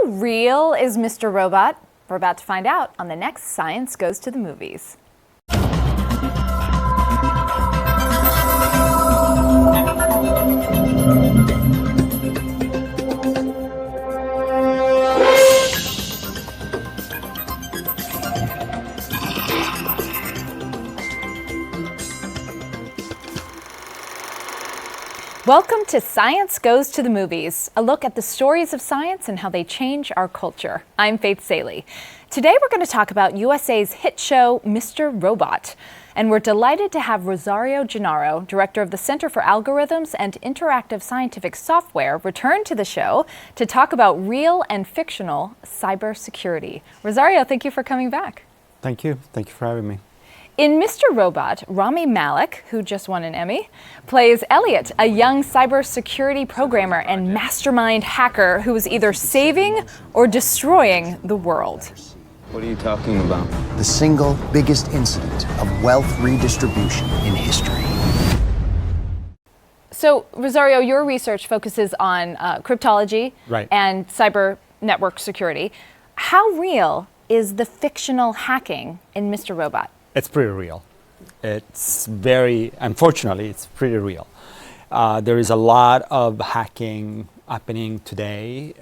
How real is Mr. Robot? We're about to find out on the next Science Goes to the Movies. Welcome to Science Goes to the Movies, a look at the stories of science and how they change our culture. I'm Faith Saley. Today we're going to talk about USA's hit show, Mr. Robot. And we're delighted to have Rosario Gennaro, director of the Center for Algorithms and Interactive Scientific Software, return to the show to talk about real and fictional cybersecurity. Rosario, thank you for coming back. Thank you. Thank you for having me. In Mr. Robot, Rami Malek, who just won an Emmy, plays Elliot, a young cybersecurity programmer and mastermind hacker who is either saving or destroying the world. What are you talking about? The single biggest incident of wealth redistribution in history. So, Rosario, your research focuses on cryptology and cyber network security. How real is the fictional hacking in Mr. Robot? It's pretty real. Unfortunately, it's pretty real. There is a lot of hacking happening today,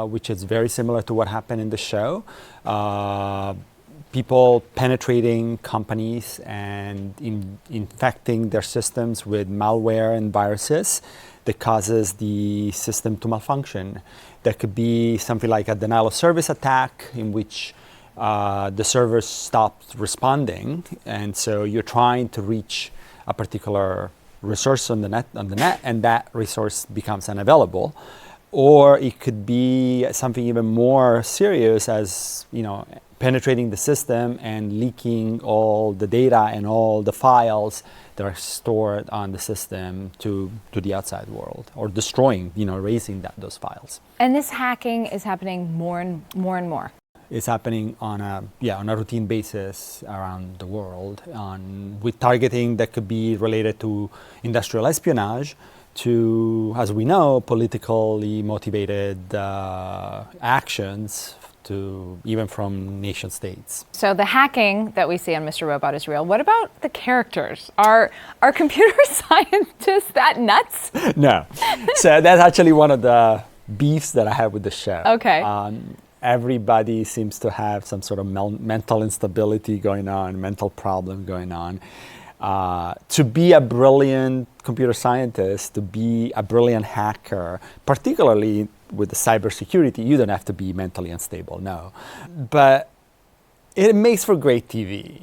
which is very similar to what happened in the show. People penetrating companies and infecting their systems with malware and viruses that causes the system to malfunction. There could be something like a denial of service attack in which the server stops responding, and so you're trying to reach a particular resource on the net, and that resource becomes unavailable. Or it could be something even more serious, as penetrating the system and leaking all the data and all the files that are stored on the system to the outside world, or destroying, erasing those files. And this hacking is happening more and more. It's happening on a routine basis around the world, with targeting that could be related to industrial espionage, to, as we know, politically motivated actions, to even from nation states. So the hacking that we see on Mr. Robot is real. What about the characters? Are computer scientists that nuts? No. So that's actually one of the beefs that I have with the show. Okay. Everybody seems to have some sort of mental instability going on, mental problem going on. To be a brilliant computer scientist, to be a brilliant hacker, particularly with the cybersecurity, you don't have to be mentally unstable, no. But it makes for great TV,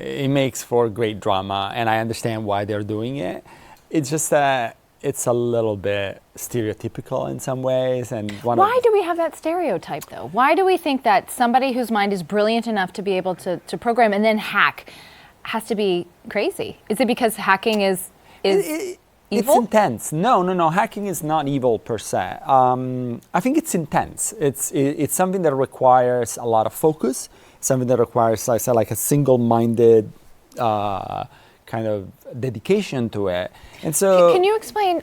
it makes for great drama, and I understand why they're doing it. It's just that it's a little bit stereotypical in some ways. And why do we have that stereotype, though? Why do we think that somebody whose mind is brilliant enough to be able to program and then hack has to be crazy? Is it because hacking is evil? It's intense. No. Hacking is not evil per se. I think it's intense. It's something that requires a lot of focus, something that requires, like I said, like a single-minded kind of dedication to it. And so, can you explain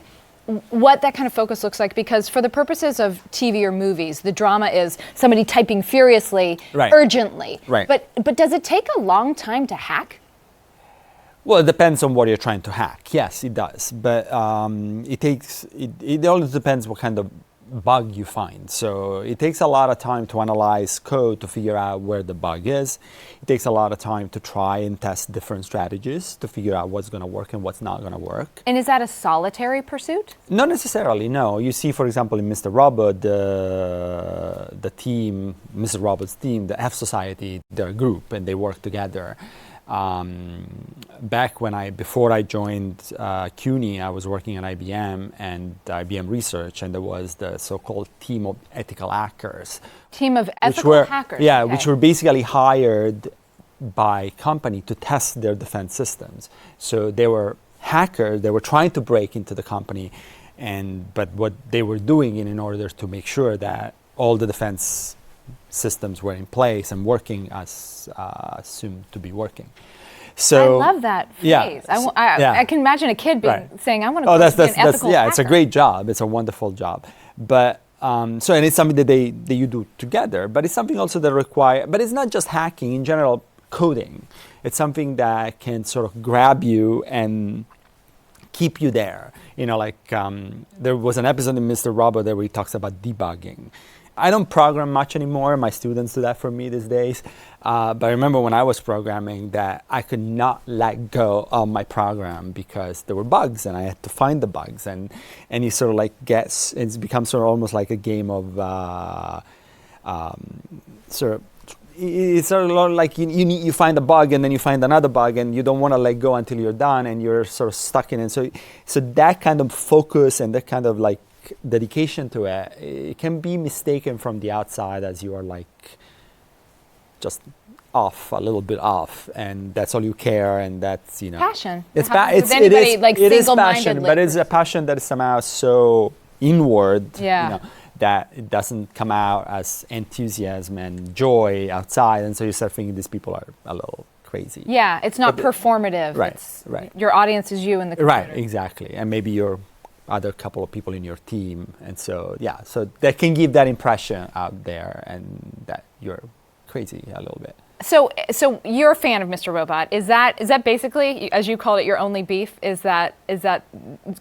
what that kind of focus looks like? Because for the purposes of TV or movies, the drama is somebody typing furiously, urgently. Right. But does it take a long time to hack? Well, it depends on what you're trying to hack. Yes, it does. But it all depends what kind of bug you find. So it takes a lot of time to analyze code to figure out where the bug is. It takes a lot of time to try and test different strategies to figure out what's going to work and what's not going to work. And is that a solitary pursuit? Not necessarily, no. You see, for example, in Mr. Robot, the team, Mr. Robot's team, the F Society, they're a group and they work together. Before I joined CUNY, I was working at IBM and IBM Research, and there was the so-called team of ethical hackers. Team of ethical hackers? Yeah, okay. Which were basically hired by company to test their defense systems. So they were hackers, they were trying to break into the company, but what they were doing in order to make sure that all the defense systems were in place and working as assumed to be working. So I love that phrase. I can imagine a kid saying, "I want to be an ethical hacker." It's a great job. It's a wonderful job. But So, and it's something that you do together, but it's something also that require, but it's not just hacking in general, coding. It's something that can sort of grab you and keep you there. You know, like there was an episode in Mr. Robot where he talks about debugging. I don't program much anymore. My students do that for me these days. But I remember when I was programming that I could not let go of my program because there were bugs and I had to find the bugs. And you sort of like it's become sort of almost like a game of it's sort of like you find a bug and then you find another bug and you don't want to let go until you're done and you're sort of stuck in it. So that kind of focus and that kind of like dedication to it can be mistaken from the outside as you are like just a little bit off, and that's all you care, and that's passion. It's it is passion, but it's a passion that is somehow so inward. Yeah. That it doesn't come out as enthusiasm and joy outside, and so you start thinking these people are a little crazy. Yeah, it's not performative. Right. Your audience is you and the computer. Right, exactly, and maybe your other couple of people in your team, and so so that can give that impression out there, and that you're crazy a little bit. So you're a fan of Mr. Robot. Is that basically, as you called it, your only beef? Is that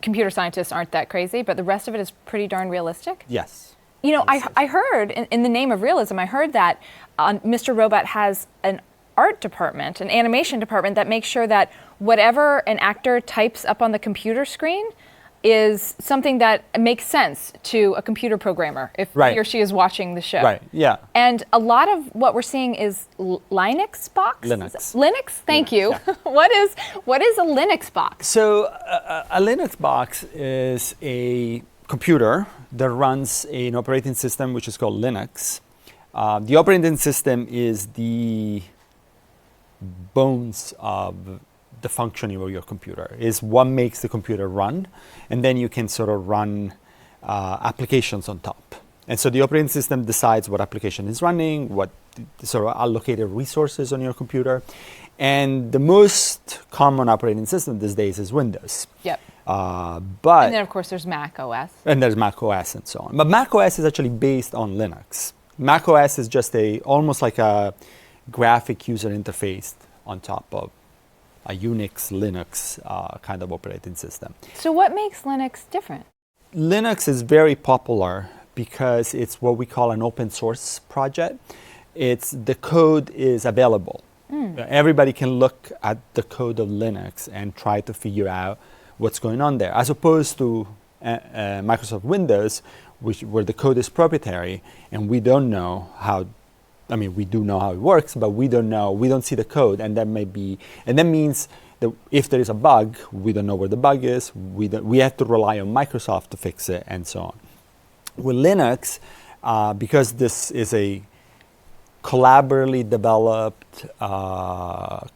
computer scientists aren't that crazy, but the rest of it is pretty darn realistic? Yes. You know, I heard, in the name of realism, I heard that Mr. Robot has an art department, an animation department that makes sure that whatever an actor types up on the computer screen is something that makes sense to a computer programmer if he or she is watching the show. Right, yeah. And a lot of what we're seeing is Linux box? Linux, thank you. Yeah. What is a Linux box? So a Linux box is a computer that runs an operating system which is called Linux. The operating system is the bones of the functioning of your computer, is what makes the computer run, and then you can sort of run applications on top. And so the operating system decides what application is running, what sort of allocated resources on your computer, and the most common operating system these days is Windows. Yep. But and then of course there's Mac OS. And there's Mac OS and so on. But Mac OS is actually based on Linux. Mac OS is just almost like a graphic user interface on top of a Unix, Linux kind of operating system. So what makes Linux different? Linux is very popular because it's what we call an open source project. The code is available. Everybody can look at the code of Linux and try to figure out what's going on there, as opposed to Microsoft Windows, where the code is proprietary and we don't know how. I mean, we do know how it works, but we don't see the code, and that means that if there is a bug, we don't know where the bug is, we have to rely on Microsoft to fix it, and so on. With Linux, because this is a collaboratively developed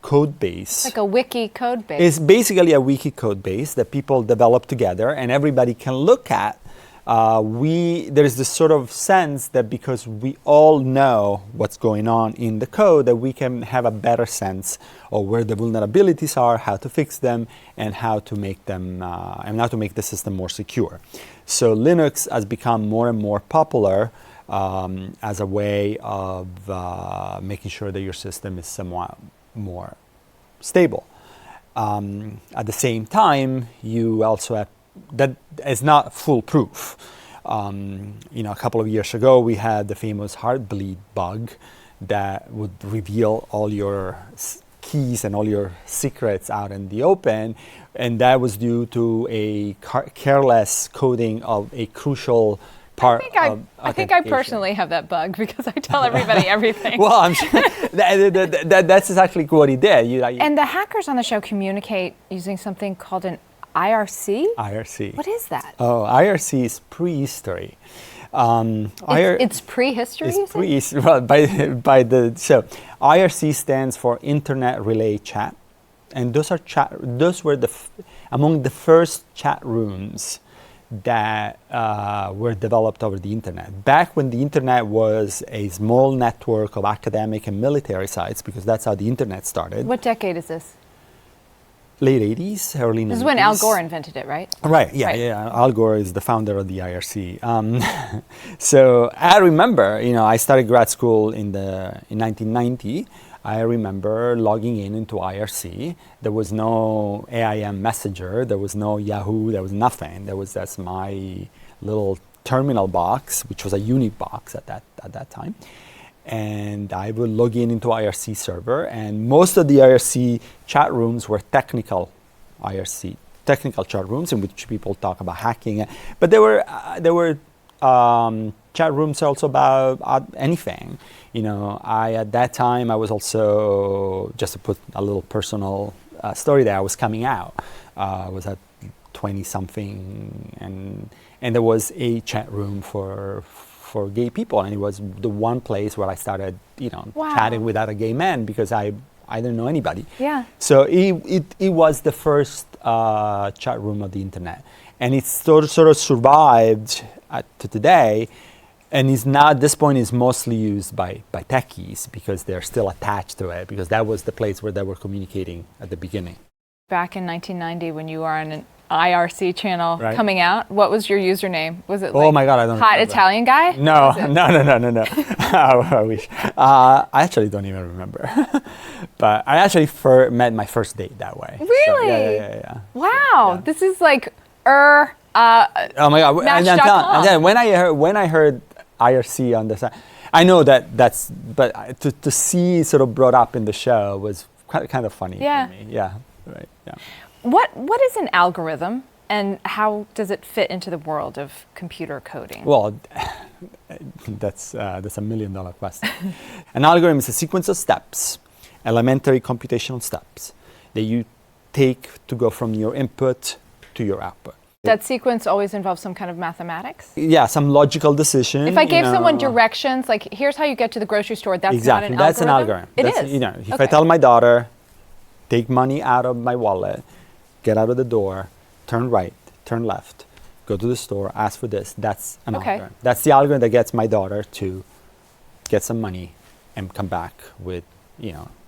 code base. Like a wiki code base. It's basically a wiki code base that people develop together, and everybody can look at. There is this sort of sense that because we all know what's going on in the code, that we can have a better sense of where the vulnerabilities are, how to fix them, and how to make them and how to make the system more secure. So Linux has become more and more popular as a way of making sure that your system is somewhat more stable. At the same time, you also have that is not foolproof. A couple of years ago, we had the famous Heartbleed bug that would reveal all your keys and all your secrets out in the open, and that was due to a careless coding of a crucial part. I think I personally have that bug because I tell everybody everything. Well, I'm sure that's exactly what he did. And the hackers on the show communicate using something called an IRC? IRC. What is that? Oh, IRC is prehistory. It's prehistory? It's prehistory. Well, so IRC stands for Internet Relay Chat, and those were among the first chat rooms that were developed over the internet. Back when the internet was a small network of academic and military sites, because that's how the internet started. What decade is this? late 80s, early 90s. This is when Al Gore invented it, right? Right, yeah, Right. yeah. Al Gore is the founder of the IRC. So I remember, I started grad school in 1990. I remember logging into IRC. There was no AIM messenger. There was no Yahoo. There was nothing. There was just my little terminal box, which was a unique box at that time. And I would log into IRC server, and most of the IRC chat rooms were technical chat rooms in which people talk about hacking. But there were chat rooms also about anything. At that time I was also, just to put a little personal story there, I was coming out. I was at 20 something, and there was a chat room for gay people, and it was the one place where I started, Wow. chatting with other gay men, because I didn't know anybody. Yeah. So it was the first chat room of the internet, and it's sort of survived to today, and is now at this point is mostly used by techies because they're still attached to it, because that was the place where they were communicating at the beginning. Back in 1990, when you were on an IRC channel Right. coming out, what was your username? Was it Oh my God, I don't hot remember. Italian guy? No. Was it- I wish. I actually don't even remember. But I actually met my first date that way. So, Really? yeah. Wow, Yeah. this is like Oh my God! Match.com. And then when I heard IRC on the side, I know but to see sort of brought up in the show was kind of funny Yeah. for me. Yeah, right. Yeah. What is an algorithm, and how does it fit into the world of computer coding? Well, that's a $1 million question. An algorithm is a sequence of steps, elementary computational steps, that you take to go from your input to your output. That sequence always involves some kind of mathematics? Yeah, some logical decision. If I gave someone directions, like here's how you get to the grocery store, that's exactly, not an that's algorithm? an algorithm. It That's, is? if Okay. I tell my daughter, take money out of my wallet, get out of the door, turn right, turn left, go to the store, ask for this, that's an Okay. algorithm. That's the algorithm that gets my daughter to get some money and come back with,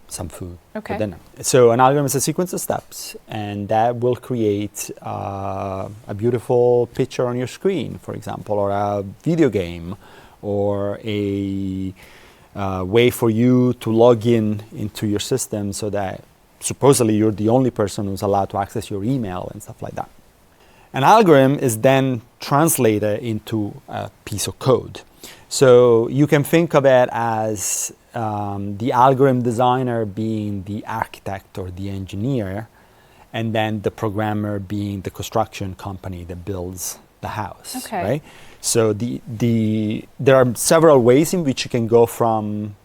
some food Okay. for dinner. So an algorithm is a sequence of steps, and that will create a beautiful picture on your screen, for example, or a video game, or a way for you to log into your system so that supposedly you're the only person who's allowed to access your email and stuff like that. An algorithm is then translated into a piece of code. So you can think of it as the algorithm designer being the architect or the engineer, and then the programmer being the construction company that builds the house. Okay. Right? So there are several ways in which you can go from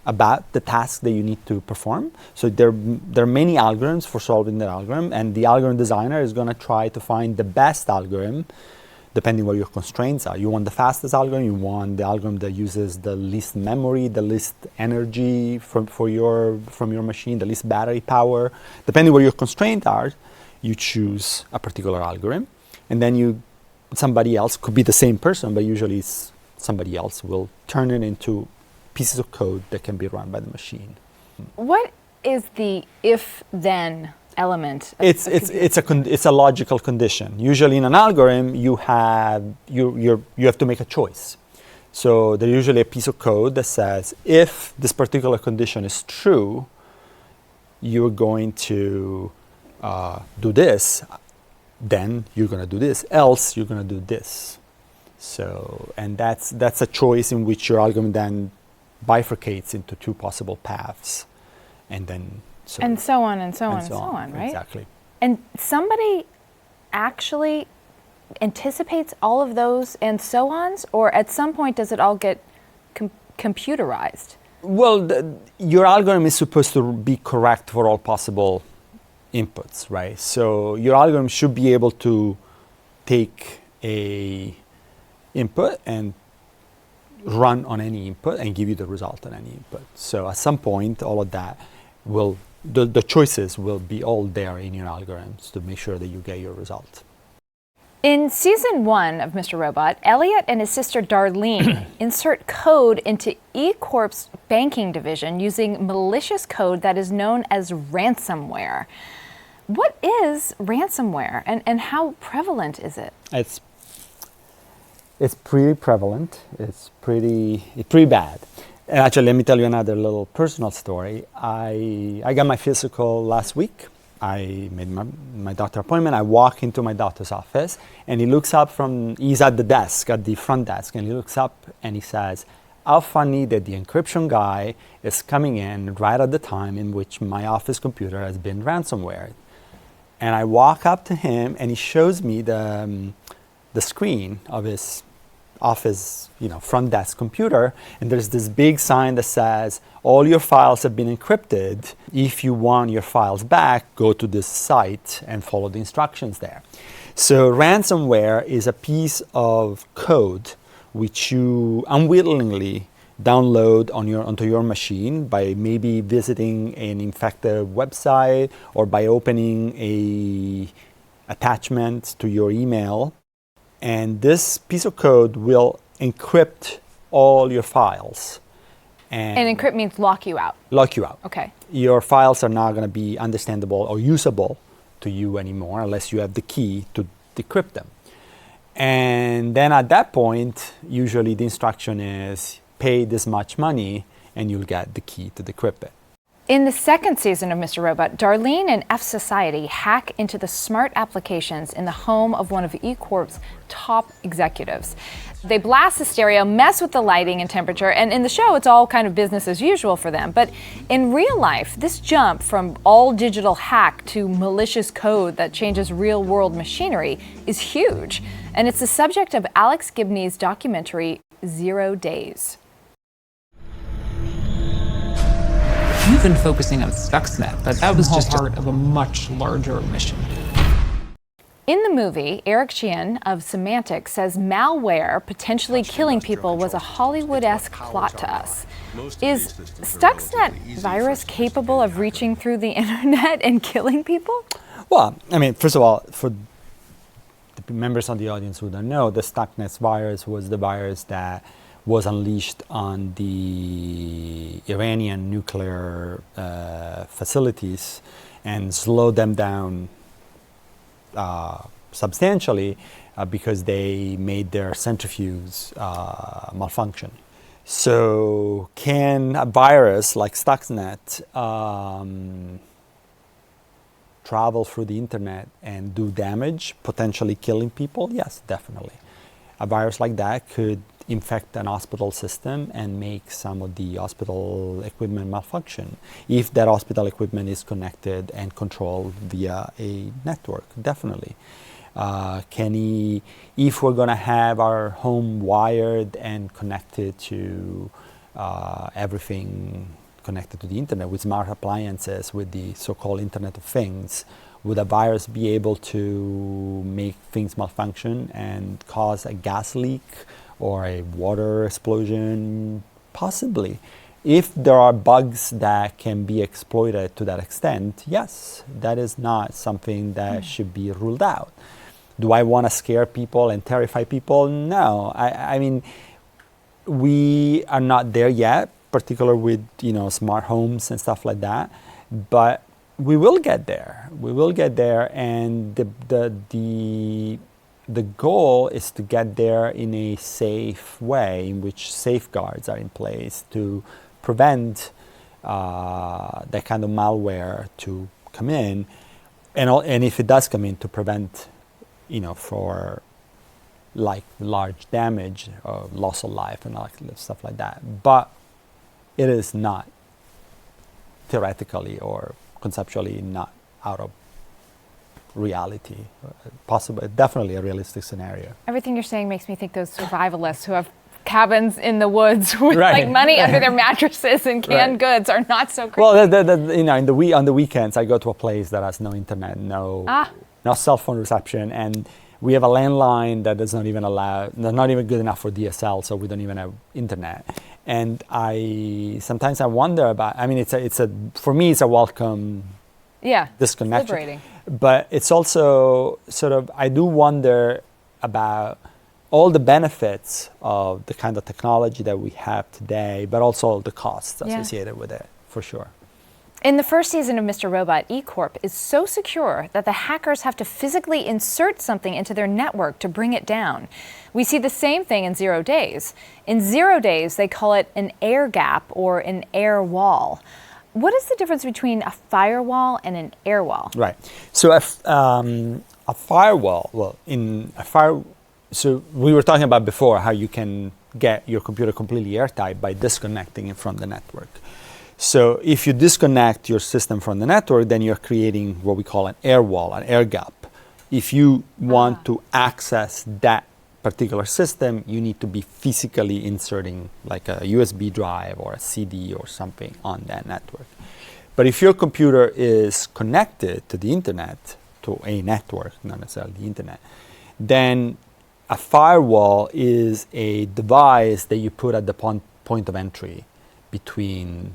about the task that you need to perform. So there are many algorithms for solving that algorithm, and the algorithm designer is going to try to find the best algorithm depending what your constraints are. You want the fastest algorithm, you want the algorithm that uses the least memory, the least energy from your machine, the least battery power. Depending what your constraints are, you choose a particular algorithm, and then somebody else, could be the same person, but usually somebody else will turn it into pieces of code that can be run by the machine. What is the if-then element? It's a logical condition. Usually in an algorithm, you have to make a choice. So there's usually a piece of code that says, if this particular condition is true, you're going to do this, then you're going to do this, else you're going to do this. So, and that's a choice in which your algorithm then bifurcates into two possible paths, and then so on and so on, right? Exactly. And somebody actually anticipates all of those and so ons, or at some point does it all get computerized? Well, your algorithm is supposed to be correct for all possible inputs, right? So your algorithm should be able to take a input and run on any input and give you the result on any input. So at some point, all of that the choices will be all there in your algorithms to make sure that you get your result. In season 1 of Mr. Robot, Elliot and his sister Darlene insert code into E-Corp's banking division using malicious code that is known as ransomware. What is ransomware and how prevalent is it? It's pretty prevalent. It's pretty bad. And actually, let me tell you another little personal story. I got my physical last week. I made my doctor appointment. I walk into my doctor's office, and he's at the desk, at the front desk, and he looks up and he says, how funny that the encryption guy is coming in right at the time in which my office computer has been ransomware. And I walk up to him, and he shows me the screen of his office, front desk computer, and there's this big sign that says, all your files have been encrypted. If you want your files back, go to this site and follow the instructions there. So ransomware is a piece of code which you unwittingly download onto your machine by maybe visiting an infected website or by opening an attachment to your email. And this piece of code will encrypt all your files. And encrypt means lock you out. Lock you out. Okay. Your files are not going to be understandable or usable to you anymore unless you have the key to decrypt them. And then at that point, usually the instruction is pay this much money and you'll get the key to decrypt it. In the second season of Mr. Robot, Darlene and F Society hack into the smart applications in the home of one of E-Corp's top executives. They blast the stereo, mess with the lighting and temperature, and in the show it's all kind of business as usual for them. But in real life, this jump from all digital hack to malicious code that changes real-world machinery is huge. And it's the subject of Alex Gibney's documentary, 0 Days. You've been focusing on Stuxnet, but that was just part of a much larger mission. In the movie, Eric Sheehan of Symantec says malware potentially killing people was a Hollywood-esque plot to us. Is Stuxnet virus capable of reaching through the internet and killing people? Well, I mean, first of all, for the members of the audience who don't know, the Stuxnet virus was the virus that was unleashed on the Iranian nuclear facilities and slowed them down substantially because they made their centrifuges malfunction. So can a virus like Stuxnet travel through the internet and do damage, potentially killing people? Yes, definitely. A virus like that could infect an hospital system and make some of the hospital equipment malfunction if that hospital equipment is connected and controlled via a network, definitely. If we're going to have our home wired and connected to everything connected to the internet with smart appliances, with the so-called Internet of Things, would a virus be able to make things malfunction and cause a gas leak or a water explosion? Possibly. If there are bugs that can be exploited to that extent, yes, that is not something that should be ruled out. Do I want to scare people and terrify people? No. I mean, we are not there yet, particularly with smart homes and stuff like that. But we will get there. We will get there, and the goal is to get there in a safe way, in which safeguards are in place to prevent that kind of malware to come in, and if it does come in, to prevent, for like large damage or loss of life and stuff like that. But it is not theoretically or conceptually not out of reality. Possible, definitely a realistic scenario. Everything you're saying makes me think those survivalists who have cabins in the woods with Right. like money under their mattresses and canned goods are not so crazy. Well, on the weekends I go to a place that has no internet, no cell phone reception, and we have a landline that is not even good enough for DSL, so we don't even have internet. And sometimes I wonder about. I mean, for me it's a welcome disconnection. Liberating. But it's also sort of, I do wonder about all the benefits of the kind of technology that we have today, but also the costs associated with it, for sure. In the first season of Mr. Robot, E-Corp is so secure that the hackers have to physically insert something into their network to bring it down. We see the same thing in 0 Days. In 0 Days, they call it an air gap or an air wall. What is the difference between a firewall and an airwall? Right. So a firewall, so we were talking about before how you can get your computer completely airtight by disconnecting it from the network. So if you disconnect your system from the network, then you're creating what we call an air wall, an air gap. If you want to access that particular system, you need to be physically inserting like a USB drive or a CD or something on that network. But if your computer is connected to the internet, to a network, not necessarily the internet, then a firewall is a device that you put at the point of entry between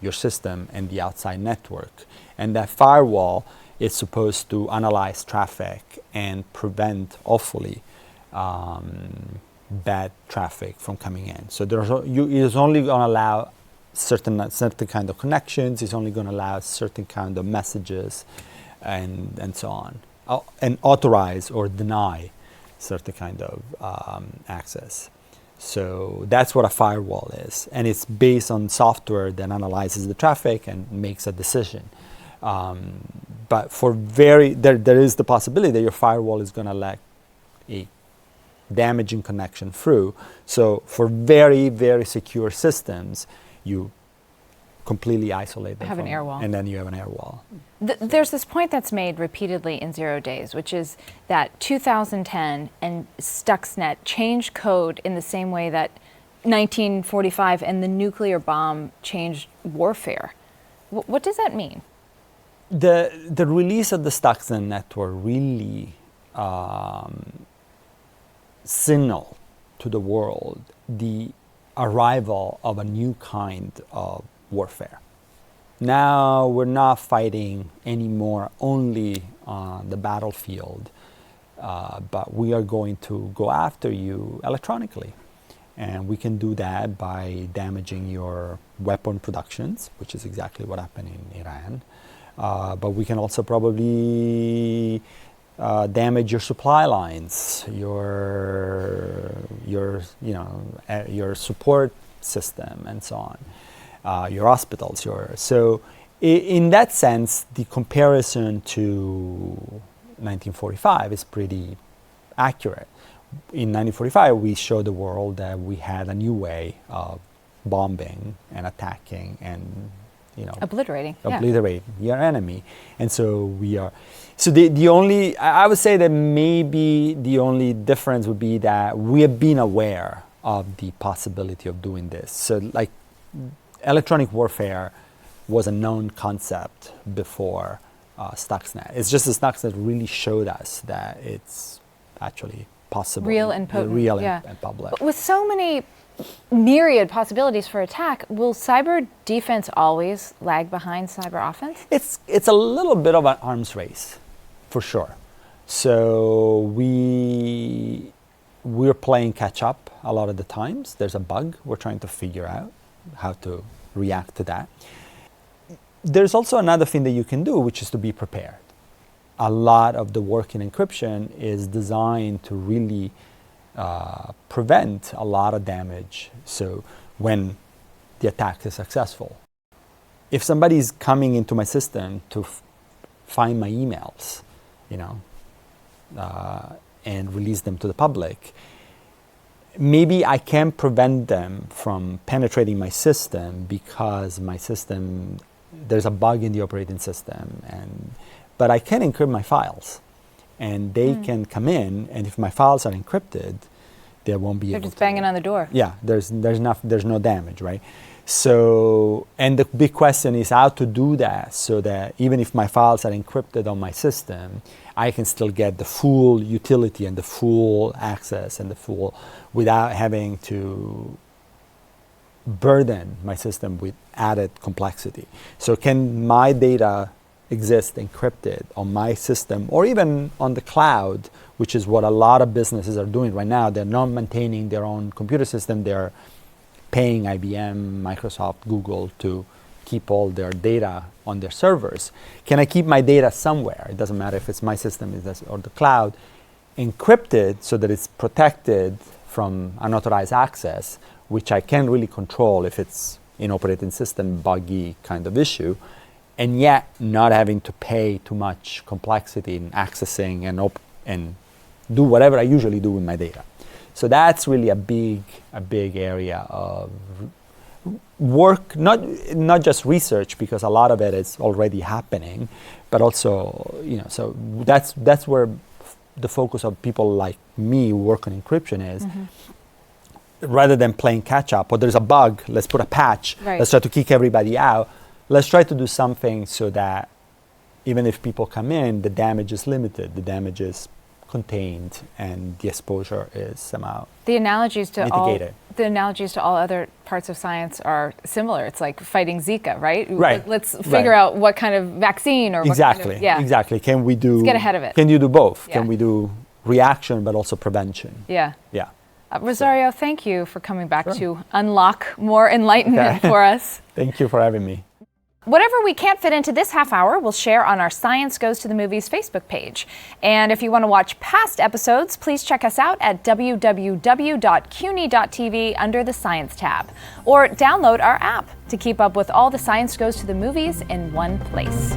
your system and the outside network. And that firewall is supposed to analyze traffic and prevent, hopefully, bad traffic from coming in. So it is only going to allow certain kind of connections, it's only going to allow certain kind of messages and so on, and authorize or deny certain kind of access. So that's what a firewall is, and it's based on software that analyzes the traffic and makes a decision. But there is the possibility that your firewall is going to let a damaging connection through. So for very, very secure systems, you completely isolate them. Have an air wall. And then you have an air wall. There's this point that's made repeatedly in 0 Days, which is that 2010 and Stuxnet changed code in the same way that 1945 and the nuclear bomb changed warfare. What does that mean? The release of the Stuxnet network really signaled to the world the arrival of a new kind of warfare. Now we're not fighting anymore only on the battlefield, but we are going to go after you electronically. And we can do that by damaging your weapon productions, which is exactly what happened in Iran. But we can also probably damage your supply lines, your support system, and so on, your hospitals. So in that sense, the comparison to 1945 is pretty accurate. In 1945, we showed the world that we had a new way of bombing and attacking and obliterate your enemy. And so we are. So I would say that maybe the only difference would be that we have been aware of the possibility of doing this. So like electronic warfare was a known concept before Stuxnet. It's just that Stuxnet really showed us that it's actually possible. Real and potent. And public. But with so many myriad possibilities for attack, will cyber defense always lag behind cyber offense? It's a little bit of an arms race, for sure. So we're playing catch up a lot of the times. There's a bug. We're trying to figure out how to react to that. There's also another thing that you can do, which is to be prepared. A lot of the work in encryption is designed to really prevent a lot of damage. So when the attack is successful, if somebody's coming into my system to find my emails, and release them to the public, maybe I can prevent them from penetrating my system because my system, there's a bug in the operating system, but I can encrypt my files. And they can come in, and if my files are encrypted, they won't be able to. They're just banging on the door. Yeah, there's no damage, right? So, and the big question is how to do that so that even if my files are encrypted on my system, I can still get the full utility and the full access and the full, without having to burden my system with added complexity. So can my data exist encrypted on my system or even on the cloud, which is what a lot of businesses are doing right now. They're not maintaining their own computer system. They're paying IBM, Microsoft, Google to keep all their data on their servers. Can I keep my data somewhere? It doesn't matter if it's my system or the cloud, encrypted so that it's protected from unauthorized access, which I can't really control if it's in operating system buggy kind of issue, and yet not having to pay too much complexity in accessing and do whatever I usually do with my data. So that's really a big area of work, not just research, because a lot of it is already happening, but also, so that's where the focus of people like me who work on encryption is. Rather than playing catch up, or there's a bug, let's put a patch, let's try to kick everybody out. Let's try to do something so that even if people come in, the damage is limited, the damage is contained, and the exposure is somehow The analogies to mitigated. all other parts of science are similar. It's like fighting Zika, right? Right. Let's figure out what kind of vaccine or exactly. What kind of, Exactly. Can we do? Let's get ahead of it. Can you do both? Yeah. Can we do reaction but also prevention? Yeah. Yeah. Rosario, thank you for coming back to unlock more enlightenment for us. Thank you for having me. Whatever we can't fit into this half hour, we'll share on our Science Goes to the Movies Facebook page. And if you want to watch past episodes, please check us out at www.cuny.tv under the Science tab. Or download our app to keep up with all the Science Goes to the Movies in one place.